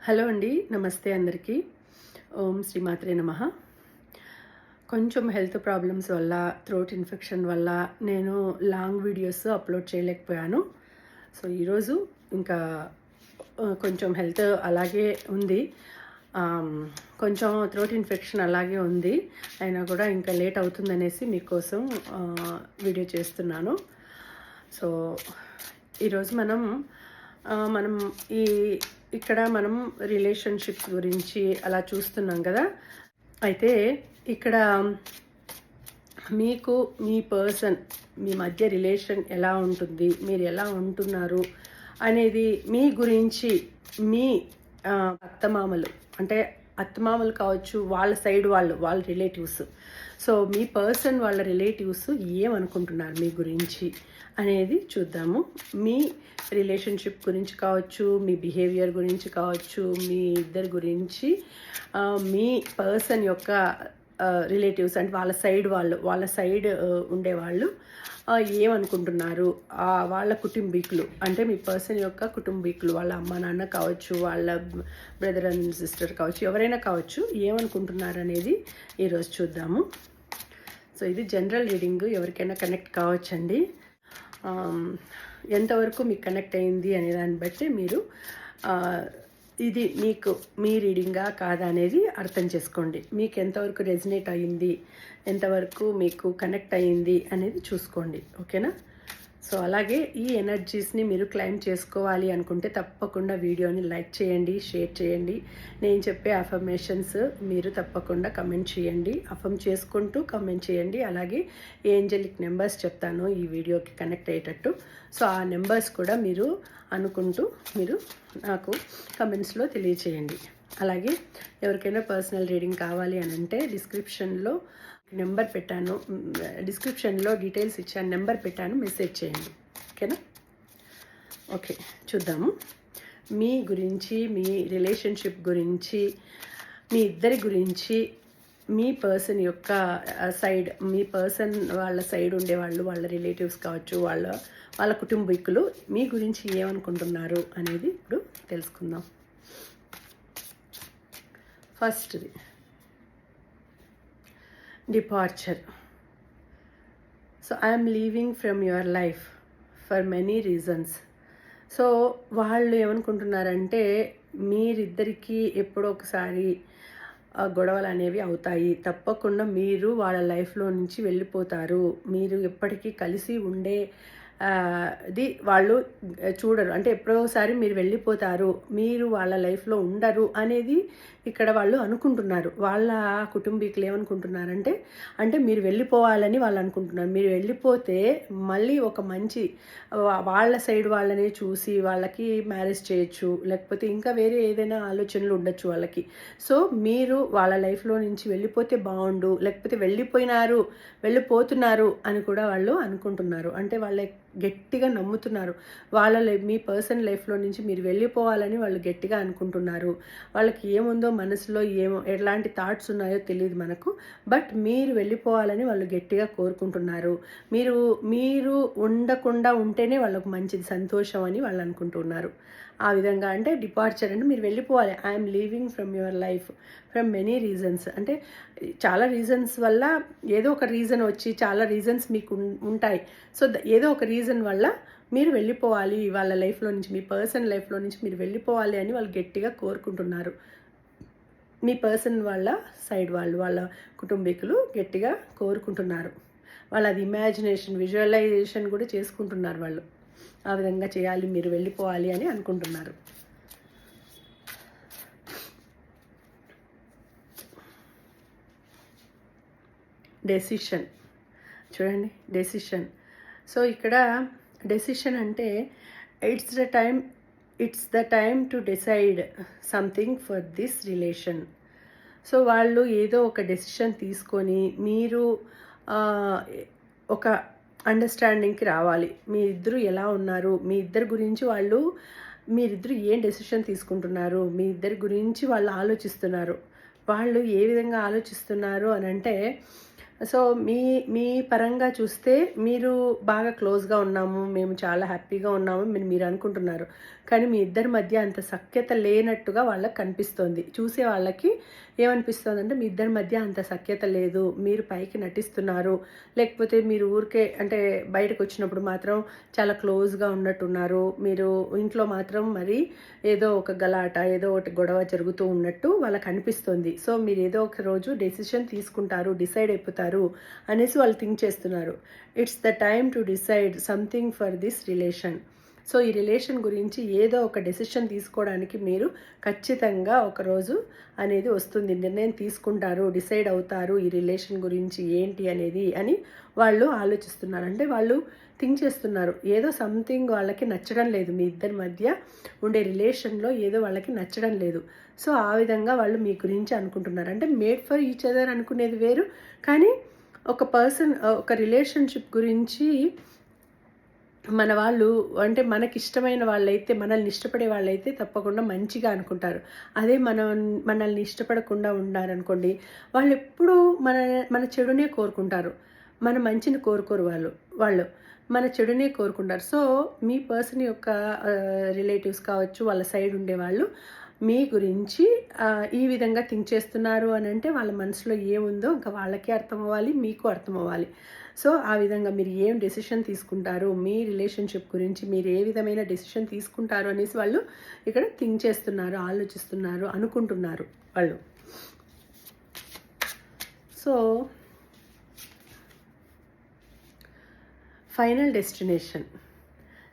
Hello అండి, నమస్తే అందరికీ. ఓం శ్రీమాత్రే నమః. కొంచెం హెల్త్ ప్రాబ్లమ్స్ వల్ల, థ్రోట్ ఇన్ఫెక్షన్ వల్ల నేను లాంగ్ వీడియోస్ అప్లోడ్ చేయలేకపోయాను. సో ఈరోజు ఇంకా కొంచెం హెల్త్ అలాగే ఉంది. కొంచెం థ్రోట్ ఇన్ఫెక్షన్ అలాగే ఉంది, అయినా కూడా ఇంకా లేట్ అవుతుందనేసి మీకోసం వీడియో చేస్తున్నాను. సో ఈరోజు మనం ఇక్కడ మనం రిలేషన్షిప్స్ గురించి అలా చూస్తున్నాం కదా. అయితే ఇక్కడ మీకు మీ పర్సన్ మీ మధ్య రిలేషన్ ఎలా ఉంటుంది, మీరు ఎలా ఉంటున్నారు అనేది మీ గురించి మీ అత్తమామలు అంటే అత్తమామలు కావచ్చు, వాళ్ళ సైడ్ వాళ్ళ రిలేటివ్స్. సో మీ పర్సన్ వాళ్ళ రిలేటివ్స్ ఏమనుకుంటున్నారు మీ గురించి అనేది చూద్దాము. మీ రిలేషన్షిప్ గురించి కావచ్చు, మీ బిహేవియర్ గురించి కావచ్చు, మీ ఇద్దరి గురించి, మీ పర్సన్ యొక్క రిలేటివ్స్ అంటే వాళ్ళ సైడ్ ఉండేవాళ్ళు ఏమనుకుంటున్నారు, వాళ్ళ కుటుంబీకులు అంటే మీ పర్సన్ యొక్క కుటుంబీకులు, వాళ్ళ అమ్మ నాన్న కావచ్చు, వాళ్ళ బ్రదర్ అండ్ సిస్టర్ కావచ్చు, ఎవరైనా కావచ్చు, ఏమనుకుంటున్నారు అనేది ఈరోజు చూద్దాము. సో ఇది జనరల్ రీడింగ్, ఎవరికైనా కనెక్ట్ కావచ్చండి. ఎంతవరకు మీకు కనెక్ట్ అయింది అనే దాన్ని బట్టి మీరు ఇది మీ రీడింగా కాదా అనేది అర్థం చేసుకోండి. మీకు ఎంతవరకు రెజినేట్ అయ్యింది, ఎంతవరకు మీకు కనెక్ట్ అయ్యింది అనేది చూసుకోండి, ఓకేనా. సో అలాగే ఈ ఎనర్జీస్ని మీరు క్లైమ్ చేసుకోవాలి అనుకుంటే తప్పకుండా వీడియోని లైక్ చేయండి, షేర్ చేయండి. నేను చెప్పే అఫర్మేషన్స్ మీరు తప్పకుండా కమెంట్ చేయండి, అఫర్మ్ చేసుకుంటూ కమెంట్ చేయండి. అలాగే ఏంజెలిక్ నెంబర్స్ చెప్తాను ఈ వీడియోకి కనెక్ట్ అయ్యేటట్టు. సో ఆ నెంబర్స్ కూడా మీరు అనుకుంటూ మీరు నాకు కమెంట్స్లో తెలియచేయండి. అలాగే ఎవరికైనా పర్సనల్ రీడింగ్ కావాలి అని అంటే డిస్క్రిప్షన్లో నెంబర్ పెట్టాను, డిస్క్రిప్షన్లో డీటెయిల్స్ ఇచ్చాను, నెంబర్ పెట్టాను, మెసేజ్ చేయండి, ఓకేనా. ఓకే, చూద్దాము. మీ గురించి, మీ రిలేషన్షిప్ గురించి, మీ ఇద్దరి గురించి, మీ పర్సన్ యొక్క సైడ్, మీ పర్సన్ వాళ్ళ సైడ్ ఉండేవాళ్ళు, వాళ్ళ రిలేటివ్స్ కావచ్చు, వాళ్ళ కుటుంబీకులు మీ గురించి ఏమనుకుంటున్నారు అనేది ఇప్పుడు తెలుసుకుందాం. ఫస్ట్ది departure. So I am leaving from your life for many reasons. So వాళ్ళు ఏమనుకుంటున్నారంటే మీరిద్దరికీ ఎప్పుడో ఒకసారి గొడవలు అనేవి అవుతాయి, తప్పకుండా మీరు వాళ్ళ లైఫ్లో నుంచి వెళ్ళిపోతారు, మీరు ఎప్పటికీ కలిసి ఉండే ఇది వాళ్ళు చూడరు. అంటే ఎప్పుడోసారి మీరు వెళ్ళిపోతారు, మీరు వాళ్ళ లైఫ్లో ఉండరు అనేది ఇక్కడ వాళ్ళు అనుకుంటున్నారు. వాళ్ళ కుటుంబీకులు ఏమనుకుంటున్నారంటే అంటే మీరు వెళ్ళిపోవాలని వాళ్ళు అనుకుంటున్నారు. మీరు వెళ్ళిపోతే మళ్ళీ ఒక మంచి వాళ్ళ సైడ్ వాళ్ళనే చూసి వాళ్ళకి మ్యారేజ్ చేయొచ్చు, లేకపోతే ఇంకా వేరే ఏదైనా ఆలోచనలు ఉండొచ్చు వాళ్ళకి. సో మీరు వాళ్ళ లైఫ్లో నుంచి వెళ్ళిపోతే బాగుండు, లేకపోతే వెళ్ళిపోతున్నారు అని కూడా వాళ్ళు అనుకుంటున్నారు. అంటే వాళ్ళ గట్టిగా నమ్ముతున్నారు, మీ పర్సన్ లైఫ్లో నుంచి మీరు వెళ్ళిపోవాలని వాళ్ళు గట్టిగా అనుకుంటున్నారు. వాళ్ళకి ఏముందో మనసులో ఎలాంటి థాట్స్ ఉన్నాయో తెలియదు మనకు, బట్ మీరు వెళ్ళిపోవాలని వాళ్ళు గట్టిగా కోరుకుంటున్నారు. మీరు ఉండకుండా ఉంటేనే వాళ్ళకు మంచిది, సంతోషం అని వాళ్ళు అనుకుంటున్నారు. ఆ విధంగా అంటే డిపార్చర్ అంటే మీరు వెళ్ళిపోవాలి. I'm leaving from your life from many reasons. అంటే చాలా రీజన్స్ వల్ల ఏదో ఒక రీజన్ వచ్చి, చాలా రీజన్స్ మీకు ఉంటాయి. సో ఏదో ఒక రీజన్ వల్ల మీరు వెళ్ళిపోవాలి వాళ్ళ లైఫ్లో నుంచి, మీ పర్సన్ లైఫ్లో నుంచి మీరు వెళ్ళిపోవాలి అని వాళ్ళు గట్టిగా కోరుకుంటున్నారు. మీ పర్సన్ వాళ్ళ సైడ్ వాళ్ళ కుటుంబీకులు గట్టిగా కోరుకుంటున్నారు. వాళ్ళు అది ఇమాజినేషన్, విజువలైజేషన్ కూడా చేసుకుంటున్నారు. వాళ్ళు ఆ విధంగా చేయాలి, మీరు వెళ్ళిపోవాలి అని అనుకుంటున్నారు. డెసిషన్ చూడండి, డెసిషన్. సో ఇక్కడ డెసిషన్ అంటే it's the time to decide something for this relation. So వాళ్ళు ఏదో ఒక డెసిషన్ తీసుకొని మీరు ఒక అండర్స్టాండింగ్కి రావాలి. మీ ఇద్దరు ఎలా ఉన్నారు, మీ ఇద్దరి గురించి మీరిద్దరు ఏం డెసిషన్ తీసుకుంటున్నారు, మీ ఇద్దరి గురించి వాళ్ళు ఆలోచిస్తున్నారు. వాళ్ళు ఏ విధంగా ఆలోచిస్తున్నారు అని అంటే, సో మీ పరంగా చూస్తే మీరు బాగా క్లోజ్గా ఉన్నాము, మేము చాలా హ్యాపీగా ఉన్నాము మీరు అనుకుంటున్నారు. కానీ మీ ఇద్దరి మధ్య అంత సఖ్యత లేనట్టుగా వాళ్ళకి కనిపిస్తోంది. చూసే వాళ్ళకి ఏమనిపిస్తోందంటే మీ ఇద్దరి మధ్య అంత సఖ్యత లేదు, మీరు పైకి నటిస్తున్నారు, లేకపోతే మీరు ఊరికే అంటే బయటకు వచ్చినప్పుడు మాత్రం చాలా క్లోజ్గా ఉన్నట్టున్నారు, మీరు ఇంట్లో మాత్రం మరి ఏదో ఒక గలాట ఏదో ఒకటి గొడవ జరుగుతూ ఉన్నట్టు వాళ్ళకి అనిపిస్తుంది. సో మీరు ఏదో ఒక రోజు డెసిషన్ తీసుకుంటారు, డిసైడ్ అయిపోతారు అనేసి వాళ్ళు థింక్ చేస్తున్నారు. It's the time to decide something for this relation. So ఈ రిలేషన్ గురించి ఏదో ఒక డెసిషన్ తీసుకోవడానికి మీరు ఖచ్చితంగా ఒకరోజు అనేది వస్తుంది, నిర్ణయం తీసుకుంటారు, డిసైడ్ అవుతారు ఈ రిలేషన్ గురించి ఏంటి అనేది అని వాళ్ళు ఆలోచిస్తున్నారు. అంటే వాళ్ళు థింక్ చేస్తున్నారు, ఏదో సంథింగ్ వాళ్ళకి నచ్చడం లేదు, మీ ఇద్దరి మధ్య ఉండే రిలేషన్లో ఏదో వాళ్ళకి నచ్చడం లేదు. సో ఆ విధంగా వాళ్ళు మీ గురించి అనుకుంటున్నారు. అంటే మేడ్ ఫర్ ఈచ్ అదర్ అనుకునేది వేరు, కానీ ఒక పర్సన్ ఒక రిలేషన్షిప్ గురించి మన వాళ్ళు అంటే మనకిష్టమైన వాళ్ళైతే, మనల్ని ఇష్టపడే వాళ్ళైతే తప్పకుండా మంచిగా అనుకుంటారు. అదే మనల్ని ఇష్టపడకుండా ఉన్నారనుకోండి, వాళ్ళు ఎప్పుడూ మన మన చెడునే కోరుకుంటారు, మన మంచిని కోరుకోరు వాళ్ళు మన చెడునే కోరుకుంటారు. సో మీ పర్సన్ యొక్క రిలేటివ్స్ కావచ్చు, వాళ్ళ సైడ్ ఉండేవాళ్ళు మీ గురించి ఈ విధంగా థింక్ చేస్తున్నారు అని అంటే వాళ్ళ మనసులో ఏముందో ఇంకా వాళ్ళకే అర్థం అవ్వాలి, మీకు అర్థం అవ్వాలి. సో ఆ విధంగా మీరు ఏం డెసిషన్ తీసుకుంటారు, మీ రిలేషన్షిప్ గురించి మీరు ఏ విధమైన డెసిషన్ తీసుకుంటారు అనేసి వాళ్ళు ఇక్కడ థింక్ చేస్తున్నారు, ఆలోచిస్తున్నారు, అనుకుంటున్నారు వాళ్ళు. సో ఫైనల్ డెస్టినేషన్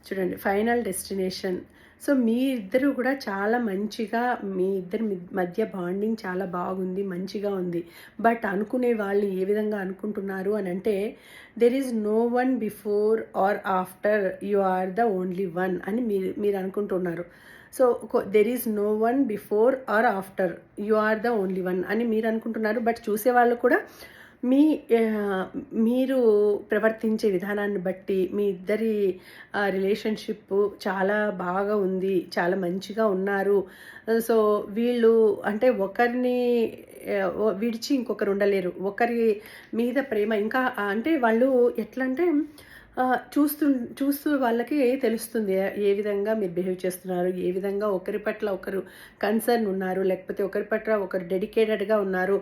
చూడండి, ఫైనల్ డెస్టినేషన్. సో మీ ఇద్దరు కూడా చాలా మంచిగా, మీ ఇద్దరి మధ్య బాండింగ్ చాలా బాగుంది, మంచిగా ఉంది. బట్ అనుకునే వాళ్ళు ఏ విధంగా అనుకుంటున్నారు అని అంటే, there is no one before or after, you are the only one అని మీరు అనుకుంటున్నారు. So there is no one before or after, you are the only one అని మీరు అనుకుంటున్నారు. బట్ చూసేవాళ్ళు కూడా మీరు ప్రవర్తించే విధానాన్ని బట్టి మీ ఇద్దరి రిలేషన్షిప్ చాలా బాగా ఉంది, చాలా మంచిగా ఉన్నారు. సో వీళ్ళు అంటే ఒకరిని విడిచి ఇంకొకరు ఉండలేరు, ఒకరి మీద ప్రేమ ఇంకా అంటే వాళ్ళు ఎట్లా అంటే చూస్తూ వాళ్ళకి తెలుస్తుంది ఏ విధంగా మీరు బిహేవ్ చేస్తున్నారు, ఏ విధంగా ఒకరి పట్ల ఒకరు కన్సర్న్ ఉన్నారు, లేకపోతే ఒకరి పట్ల ఒకరు డెడికేటెడ్గా ఉన్నారు.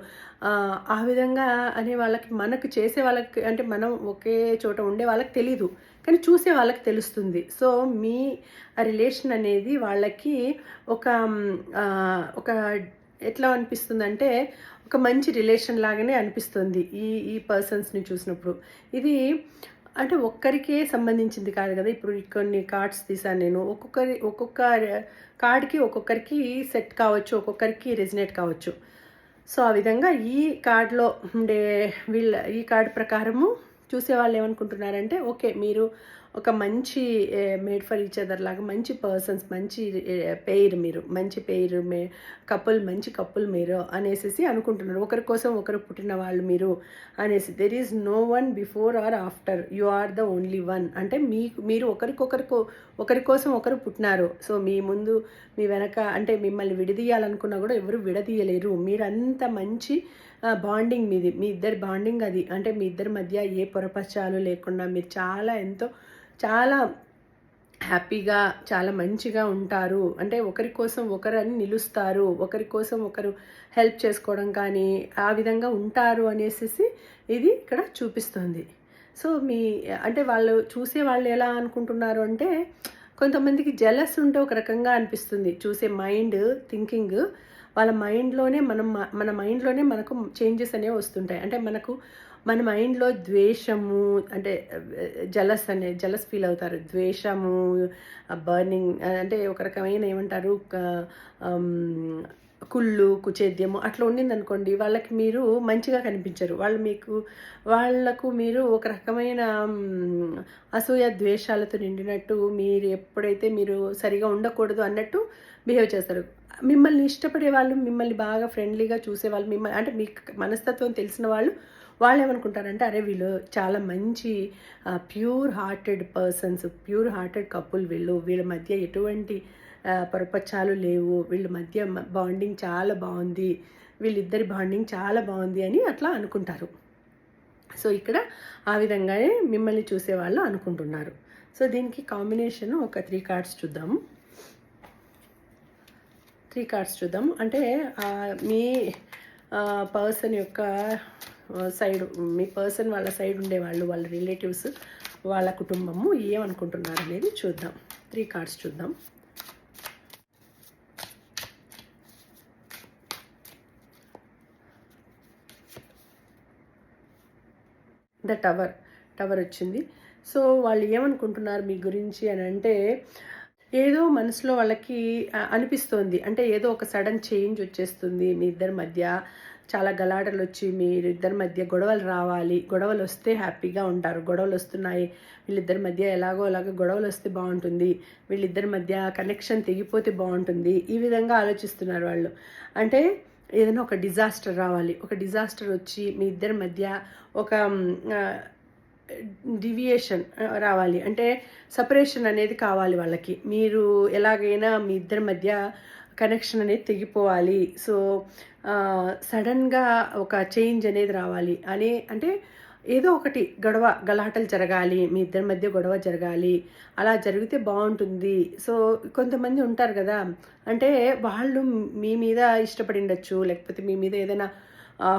ఆ విధంగా అనే వాళ్ళకి, మనకు చేసే వాళ్ళకి అంటే మనం ఒకే చోట ఉండే వాళ్ళకి తెలీదు, కానీ చూసే వాళ్ళకి తెలుస్తుంది. సో మీ రిలేషన్ అనేది వాళ్ళకి ఒక ఒక ఎట్లా అనిపిస్తుందంటే ఒక మంచి రిలేషన్ లాగానే అనిపిస్తుంది ఈ పర్సన్స్ని చూసినప్పుడు. ఇది అంటే ఒక్కరికే సంబంధించింది కాదు కదా. ఇప్పుడు కొన్ని కార్డ్స్ తీసాను నేను, ఒక్కొక్క కార్డ్కి ఒక్కొక్కరికి సెట్ కావచ్చు, ఒక్కొక్కరికి రెజినేట్ కావచ్చు. సో ఆ విధంగా ఈ కార్డ్లో ఉండే ఈ కార్డ్ ప్రకారము చూసేవాళ్ళు ఏమనుకుంటున్నారంటే, ఓకే మీరు ఒక మంచి మేడ్ ఫర్ ఈచ్ అదర్ లాగా మంచి పర్సన్స్, మంచి పెయిర్, మీరు మంచి పెయిర్, మంచి కపుల్ మీరు అనేసి అనుకుంటున్నారు. ఒకరి కోసం ఒకరు పుట్టిన వాళ్ళు మీరు అనేసి. There is no one before or after, you are the only one. అంటే మీరు ఒకరి కోసం ఒకరు పుట్టినారు. సో మీ ముందు మీ వెనక అంటే మిమ్మల్ని విడదీయాలనుకున్నా కూడా ఎవరు విడదీయలేరు. మీరంత మంచి బాండింగ్ మీది, మీ ఇద్దరి బాండింగ్ అది. అంటే మీ ఇద్దరి మధ్య ఏ పొరపచాలు లేకుండా మీరు చాలా హ్యాపీగా, చాలా మంచిగా ఉంటారు. అంటే ఒకరి కోసం ఒకరు అని నిలుస్తారు, ఒకరి కోసం ఒకరు హెల్ప్ చేసుకోవడం కానీ ఆ విధంగా ఉంటారు అనేసి ఇది ఇక్కడ చూపిస్తుంది. సో అంటే వాళ్ళు చూసే వాళ్ళు ఎలా అనుకుంటున్నారు అంటే, కొంతమందికి జెలస్ ఉంటే ఒక రకంగా అనిపిస్తుంది. చూసే మైండ్ థింకింగ్, వాళ్ళ మైండ్లోనే మన మైండ్లోనే మనకు చేంజెస్ అనేవి వస్తుంటాయి. అంటే మన మైండ్లో ద్వేషము అంటే జలస్ ఫీల్ అవుతారు, ద్వేషము, బర్నింగ్ అంటే ఒక రకమైన ఏమంటారు కుళ్ళు, కుచేద్యము అట్లా ఉండిందనుకోండి, వాళ్ళకి మీరు మంచిగా కనిపించరు. వాళ్లకు మీరు ఒక రకమైన అసూయ ద్వేషాలతో నిండినట్టు, మీరు ఎప్పుడైతే మీరు సరిగా ఉండకూడదు అన్నట్టు బిహేవ్ చేస్తారు. మిమ్మల్ని ఇష్టపడే వాళ్ళు, మిమ్మల్ని బాగా ఫ్రెండ్లీగా చూసేవాళ్ళు, మిమ్మల్ని అంటే మీకు మనస్తత్వం తెలిసిన వాళ్ళు ఏమనుకుంటారంటే, అరే వీళ్ళు చాలా మంచి pure hearted persons, pure hearted couple, వీళ్ళ మధ్య ఎటువంటి పొరపచ్చాలు లేవు, వీళ్ళ మధ్య బాండింగ్ చాలా బాగుంది, వీళ్ళిద్దరి బాండింగ్ చాలా బాగుంది అని అట్లా అనుకుంటారు. సో ఇక్కడ ఆ విధంగానే మిమ్మల్ని చూసేవాళ్ళు అనుకుంటున్నారు. సో దీనికి కాంబినేషన్ ఒక 3 కార్డ్స్ చూద్దాము. 3 కార్డ్స్ చూద్దాం. అంటే మీ పర్సన్ యొక్క సైడ్, మీ పర్సన్ వాళ్ళ సైడ్ ఉండేవాళ్ళు, వాళ్ళ రిలేటివ్స్, వాళ్ళ కుటుంబము ఏమనుకుంటున్నారు అనేది చూద్దాం. 3 కార్డ్స్ చూద్దాం. ద టవర్ వచ్చింది. సో వాళ్ళు ఏమనుకుంటున్నారు మీ గురించి అని అంటే, ఏదో మనసులో వాళ్ళకి అనిపిస్తోంది. అంటే ఏదో ఒక సడన్ చేంజ్ వచ్చేస్తుంది మీ ఇద్దరి మధ్య. చాలా గలాటలు వచ్చి మీరిద్దరి మధ్య గొడవలు రావాలి. గొడవలు వస్తే హ్యాపీగా ఉంటారు. గొడవలు వస్తున్నాయి, వీళ్ళిద్దరి మధ్య ఎలాగో అలాగ గొడవలు వస్తే బాగుంటుంది, వీళ్ళిద్దరి మధ్య కనెక్షన్ తెగిపోతే బాగుంటుంది, ఈ విధంగా ఆలోచిస్తున్నారు వాళ్ళు. అంటే ఏదైనా ఒక డిజాస్టర్ రావాలి. ఒక డిజాస్టర్ వచ్చి మీ ఇద్దరి మధ్య ఒక డివియేషన్ రావాలి. అంటే సపరేషన్ అనేది కావాలి వాళ్ళకి. మీరు ఎలాగైనా మీ ఇద్దరి మధ్య కనెక్షన్ అనేది తెగిపోవాలి. సో సడన్గా ఒక చేంజ్ అనేది రావాలి అంటే ఏదో ఒకటి గలాటలు జరగాలి, మీ ఇద్దరి మధ్య గొడవ జరగాలి. అలా జరిగితే బాగుంటుంది. సో కొంతమంది ఉంటారు కదా, అంటే వాళ్ళు మీ మీద ఇష్టపడి ఉండొచ్చు, లేకపోతే మీ మీద ఏదైనా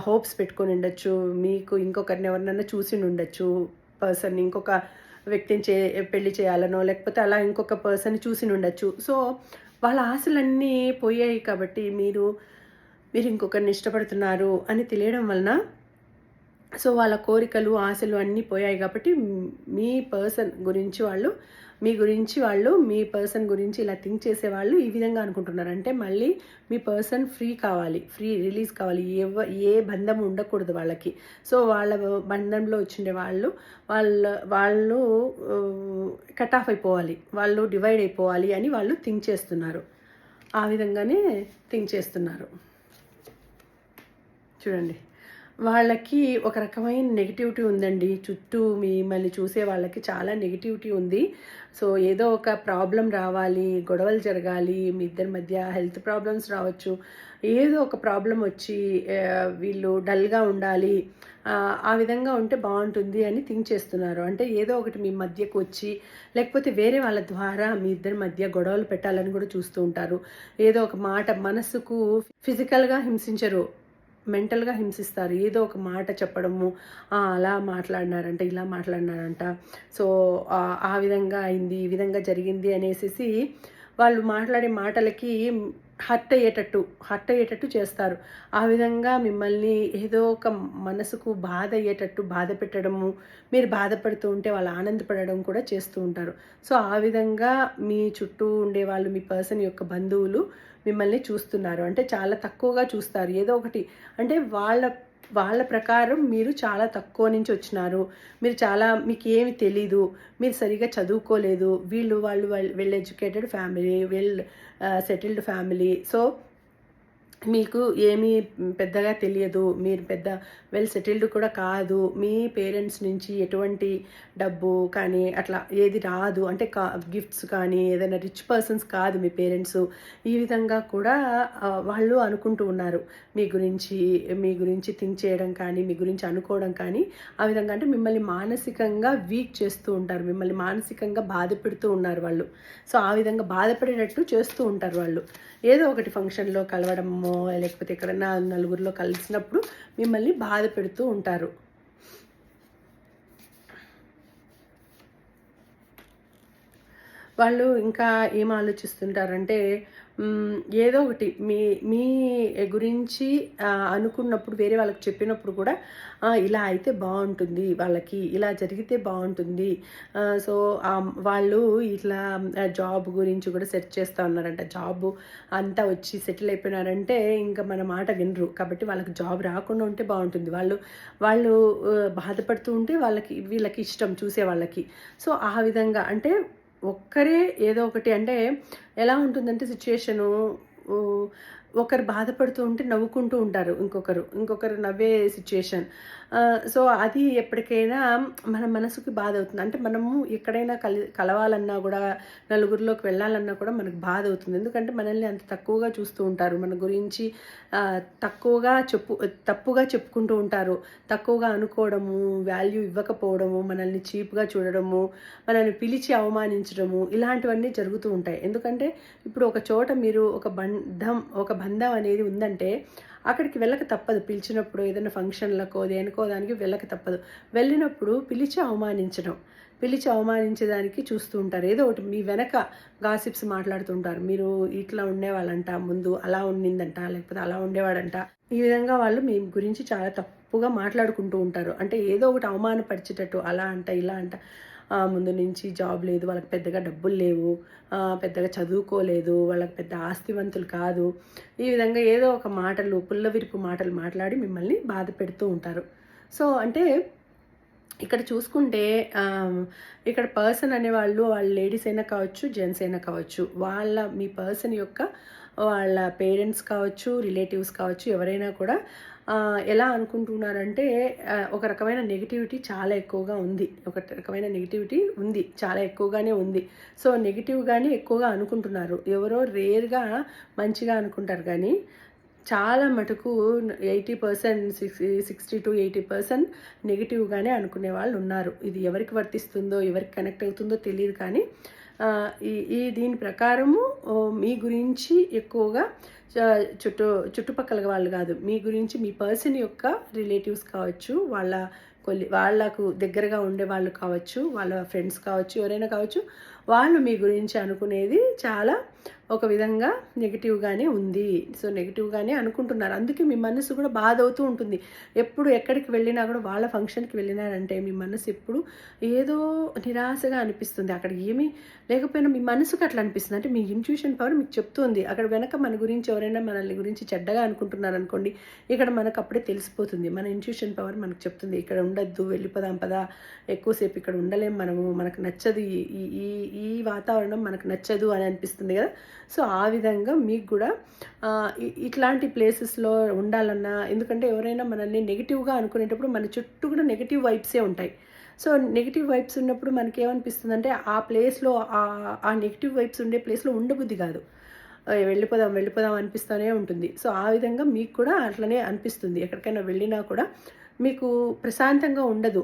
హోప్స్ పెట్టుకొని ఉండొచ్చు, మీకు ఇంకొకరిని ఎవరినైనా చూసి ఉండొచ్చు, పర్సన్ ఇంకొక వ్యక్తిని పెళ్లి చేయాలనో, లేకపోతే అలా ఇంకొక పర్సన్ చూసి ఉండొచ్చు. సో వాళ్ళ ఆశలన్నీ పోయాయి కాబట్టి మీరు ఇంకొకరిని ఇష్టపడుతున్నారు అని తెలియడం వలన, సో వాళ్ళ కోరికలు ఆశలు అన్నీ పోయాయి కాబట్టి మీ పర్సన్ గురించి వాళ్ళు మీ పర్సన్ గురించి ఇలా థింక్ చేసేవాళ్ళు ఈ విధంగా అనుకుంటున్నారు. అంటే మళ్ళీ మీ పర్సన్ ఫ్రీ రిలీజ్ కావాలి. ఏ బంధం ఉండకూడదు వాళ్ళకి. సో వాళ్ళ బంధంలో వచ్చిండే వాళ్ళు కట్ ఆఫ్ అయిపోవాలి, వాళ్ళు డివైడ్ అయిపోవాలి అని వాళ్ళు థింక్ చేస్తున్నారు. ఆ విధంగానే థింక్ చేస్తున్నారు. చూడండి, వాళ్ళకి ఒక రకమైన నెగిటివిటీ ఉందండి. చుట్టూ మిమ్మల్ని చూసే వాళ్ళకి చాలా నెగిటివిటీ ఉంది. సో ఏదో ఒక ప్రాబ్లం రావాలి, గొడవలు జరగాలి, మీ ఇద్దరి మధ్య హెల్త్ ప్రాబ్లమ్స్ రావచ్చు, ఏదో ఒక ప్రాబ్లం వచ్చి వీళ్ళు డల్గా ఉండాలి, ఆ విధంగా ఉంటే బాగుంటుంది అని థింక్ చేస్తున్నారు. అంటే ఏదో ఒకటి మీ మధ్యకు వచ్చి, లేకపోతే వేరే వాళ్ళ ద్వారా మీ ఇద్దరి మధ్య గొడవలు పెట్టాలని కూడా చూస్తూ ఉంటారు. ఏదో ఒక మాట మనసుకు ఫిజికల్గా హింసించరు, మెంటల్గా హింసిస్తారు. ఏదో ఒక మాట చెప్పడము, అలా మాట్లాడినారంట, ఇలా మాట్లాడినారంట, సో ఆ విధంగా అయింది, ఈ విధంగా జరిగింది అనేసి వాళ్ళు మాట్లాడే మాటలకి హర్ట్ అయ్యేటట్టు చేస్తారు. ఆ విధంగా మిమ్మల్ని ఏదో ఒక మనసుకు బాధ అయ్యేటట్టు బాధ పెట్టడము, మీరు బాధపడుతూ ఉంటే వాళ్ళు ఆనందపడడం కూడా చేస్తూ ఉంటారు. సో ఆ విధంగా మీ చుట్టూ ఉండేవాళ్ళు, మీ పర్సన్ యొక్క బంధువులు మిమ్మల్ని చూస్తున్నారు. అంటే చాలా తక్కువగా చూస్తారు. ఏదో ఒకటి అంటే వాళ్ళ ప్రకారం మీరు చాలా తక్కువ నుంచి వచ్చినారు, మీకు ఏమి తెలీదు, మీరు సరిగా చదువుకోలేదు, వాళ్ళు well educated family, well settled family. So మీకు ఏమీ పెద్దగా తెలియదు, మీరు పెద్ద వెల్ సెటిల్డ్ కూడా కాదు, మీ పేరెంట్స్ నుంచి ఎటువంటి డబ్బు కానీ అట్లా ఏది రాదు, అంటే గిఫ్ట్స్ కానీ ఏదైనా రిచ్ పర్సన్స్ కాదు మీ పేరెంట్స్. ఈ విధంగా కూడా వాళ్ళు అనుకుంటూ ఉన్నారు మీ గురించి థింక్ చేయడం కానీ, మీ గురించి అనుకోవడం కానీ. ఆ విధంగా అంటే మిమ్మల్ని మానసికంగా వీక్ చేస్తూ ఉంటారు, మిమ్మల్ని మానసికంగా బాధ పెడుతూ ఉన్నారు వాళ్ళు. సో ఆ విధంగా బాధపడేటట్టు చేస్తూ ఉంటారు వాళ్ళు. ఏదో ఒకటి ఫంక్షన్లో కలవడమో, లేకపోతే ఎక్కడన్నా నలుగురిలో కలిసినప్పుడు మిమ్మల్ని బాధ పెడుతూ ఉంటారు. వాళ్ళు ఇంకా ఏం ఆలోచిస్తుంటారంటే, ఏదో ఒకటి మీ గురించి అనుకున్నప్పుడు, వేరే వాళ్ళకి చెప్పినప్పుడు కూడా ఇలా అయితే బాగుంటుంది, వాళ్ళకి ఇలా జరిగితే బాగుంటుంది. సో వాళ్ళు ఇట్లా జాబ్ గురించి కూడా సెర్చ్ చేస్తూ ఉన్నారంట. జాబ్ అంతా వచ్చి సెటిల్ అయిపోయినారంటే ఇంకా మన మాట వినరు. కాబట్టి వాళ్ళకి జాబ్ రాకుండా ఉంటే బాగుంటుంది. వాళ్ళు బాధపడుతూ ఉంటే వీళ్ళకి ఇష్టం చూసే వాళ్ళకి. సో ఆ విధంగా అంటే ఒక్కరే ఏదో ఒకటి, అంటే ఎలా ఉంటుందంటే సిచ్యుయేషను, ఒకరు బాధపడుతూ ఉంటే నవ్వుకుంటూ ఉంటారు ఇంకొకరు నవ్వే సిచ్యుయేషన్. సో అది ఎప్పటికైనా మన మనసుకి బాధ అవుతుంది. అంటే మనము ఎక్కడైనా కలవాలన్నా కూడా, నలుగురిలోకి వెళ్ళాలన్నా కూడా మనకు బాధ అవుతుంది. ఎందుకంటే మనల్ని అంత తక్కువగా చూస్తూ ఉంటారు, మన గురించి తప్పుగా చెప్పుకుంటూ ఉంటారు. తక్కువగా అనుకోవడము, వాల్యూ ఇవ్వకపోవడము, మనల్ని చీప్గా చూడడము, మనల్ని పిలిచి అవమానించడము, ఇలాంటివన్నీ జరుగుతూ ఉంటాయి. ఎందుకంటే ఇప్పుడు ఒక చోట మీరు ఒక బంధం అనేది ఉందంటే అక్కడికి వెళ్ళక తప్పదు. పిలిచినప్పుడు ఏదైనా ఫంక్షన్లకో దేనికో దానికి వెళ్ళక తప్పదు. వెళ్ళినప్పుడు పిలిచి అవమానించేదానికి చూస్తూ ఉంటారు. ఏదో ఒకటి మీ వెనక గాసిప్స్ మాట్లాడుతుంటారు. మీరు ఇట్లా ఉండేవాళ్ళంట, ముందు అలా ఉండిందంట, లేకపోతే అలా ఉండేవాడంట. ఈ విధంగా వాళ్ళు మీ గురించి చాలా తప్పుగా మాట్లాడుకుంటూ ఉంటారు. అంటే ఏదో ఒకటి అవమానపరిచేటట్టు, అలా అంట ఇలా అంట, ముందు నుంచి జాబ్ లేదు, వాళ్ళకి పెద్దగా డబ్బులు లేవు, పెద్దగా చదువుకోలేదు, వాళ్ళకి పెద్ద ఆస్తివంతులు కాదు, ఈ విధంగా ఏదో ఒక పుల్లవిరుపు మాటలు మాట్లాడి మిమ్మల్ని బాధ పెడుతూ ఉంటారు. సో అంటే ఇక్కడ చూసుకుంటే ఇక్కడ పర్సన్ అనేవాళ్ళు లేడీస్ అయినా కావచ్చు, జెంట్స్ అయినా కావచ్చు, మీ పర్సన్ యొక్క వాళ్ళ పేరెంట్స్ కావచ్చు, రిలేటివ్స్ కావచ్చు, ఎవరైనా కూడా ఎలా అనుకుంటున్నారంటే ఒక రకమైన నెగిటివిటీ చాలా ఎక్కువగా ఉంది. చాలా ఎక్కువగానే ఉంది. సో నెగిటివ్గానే ఎక్కువగా అనుకుంటున్నారు. ఎవరో రేర్గా మంచిగా అనుకుంటారు, కానీ చాలా మటుకు 80%, 60-80% నెగిటివ్గానే అనుకునే వాళ్ళు ఉన్నారు. ఇది ఎవరికి వర్తిస్తుందో, ఎవరికి కనెక్ట్ అవుతుందో తెలియదు, కానీ దీని ప్రకారము మీ గురించి ఎక్కువగా చుట్టుపక్కల వాళ్ళు కాదు, మీ గురించి మీ పర్సన్ యొక్క రిలేటివ్స్ కావచ్చు, వాళ్ళకు దగ్గరగా ఉండే వాళ్ళు కావచ్చు, వాళ్ళ ఫ్రెండ్స్ కావచ్చు, ఎవరైనా కావచ్చు, వాళ్ళు మీ గురించి అనుకునేది చాలా ఒక విధంగా నెగిటివ్గానే ఉంది. సో నెగిటివ్గానే అనుకుంటున్నారు. అందుకే మీ మనసు కూడా బాధ అవుతూ ఉంటుంది. ఎప్పుడు ఎక్కడికి వెళ్ళినా కూడా, వాళ్ళ ఫంక్షన్కి వెళ్ళినారంటే మీ మనసు ఎప్పుడు ఏదో నిరాశగా అనిపిస్తుంది. అక్కడ ఏమీ లేకపోయినా మీ మనసుకు అట్లా అనిపిస్తుంది. అంటే మీ ఇంట్యూషన్ పవర్ మీకు చెప్తుంది. అక్కడ వెనక మన గురించి ఎవరైనా మనల్ని గురించి చెడ్డగా అనుకుంటున్నారనుకోండి, ఇక్కడ మనకు అప్పుడే తెలిసిపోతుంది. మన ఇంట్యూషన్ పవర్ మనకు చెప్తుంది, ఇక్కడ ఉండద్దు, వెళ్ళిపోదాం పదా, ఎక్కువసేపు ఇక్కడ ఉండలేం మనము, మనకు నచ్చదు, ఈ వాతావరణం మనకు నచ్చదు అని అనిపిస్తుంది కదా. సో ఆ విధంగా మీకు కూడా ఇట్లాంటి ప్లేసెస్లో ఉండాలన్నా, ఎందుకంటే ఎవరైనా మనల్ని నెగిటివ్గా అనుకునేటప్పుడు మన చుట్టూ కూడా నెగిటివ్ వైబ్సే ఉంటాయి. సో నెగిటివ్ వైబ్స్ ఉన్నప్పుడు మనకి ఏమనిపిస్తుంది అంటే ఆ ప్లేస్లో ఆ నెగిటివ్ వైబ్స్ ఉండే ప్లేస్లో ఉండబుద్ధి కాదు, వెళ్ళిపోదాం అనిపిస్తూనే ఉంటుంది. సో ఆ విధంగా మీకు కూడా అట్లనే అనిపిస్తుంది. ఎక్కడికైనా వెళ్ళినా కూడా మీకు ప్రశాంతంగా ఉండదు,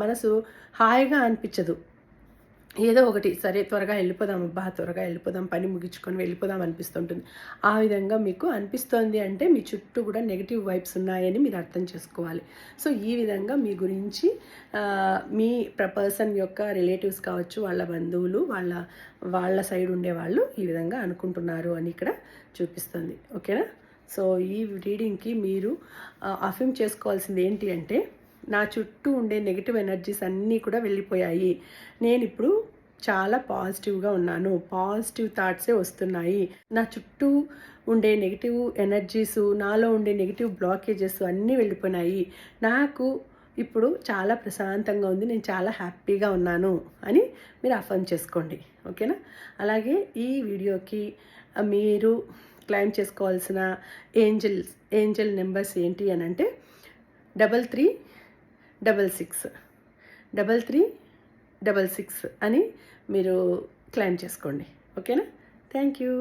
మనసు హాయిగా అనిపించదు. ఏదో ఒకటి సరే త్వరగా వెళ్ళిపోదాం, పని ముగించుకొని వెళ్ళిపోదాం అనిపిస్తుంటుంది. ఆ విధంగా మీకు అనిపిస్తోంది అంటే మీ చుట్టూ కూడా నెగిటివ్ వైబ్స్ ఉన్నాయని మీరు అర్థం చేసుకోవాలి. సో ఈ విధంగా మీ గురించి మీ పర్సన్ యొక్క రిలేటివ్స్ కావచ్చు, వాళ్ళ బంధువులు, వాళ్ళ సైడ్ ఉండేవాళ్ళు ఈ విధంగా అనుకుంటున్నారు అని ఇక్కడ చూపిస్తుంది. ఓకేనా? సో ఈ రీడింగ్కి మీరు అఫర్మ్ చేసుకోవాల్సింది ఏంటి అంటే, నా చుట్టూ ఉండే నెగిటివ్ ఎనర్జీస్ అన్నీ కూడా వెళ్ళిపోయాయి, నేను ఇప్పుడు చాలా పాజిటివ్గా ఉన్నాను, పాజిటివ్ థాట్సే వస్తున్నాయి, నా చుట్టూ ఉండే నెగిటివ్ ఎనర్జీస్, నాలో ఉండే నెగిటివ్ బ్లాకేజెస్ అన్నీ వెళ్ళిపోయినాయి, నాకు ఇప్పుడు చాలా ప్రశాంతంగా ఉంది, నేను చాలా హ్యాపీగా ఉన్నాను అని మీరు అఫర్మ్ చేసుకోండి. ఓకేనా? అలాగే ఈ వీడియోకి మీరు క్లైమ్ చేసుకోవాల్సిన ఏంజల్ నెంబర్స్ ఏంటి అని అంటే 3366 అని మీరు క్లైమ్ చేసుకోండి. ఓకేనా? Thank you.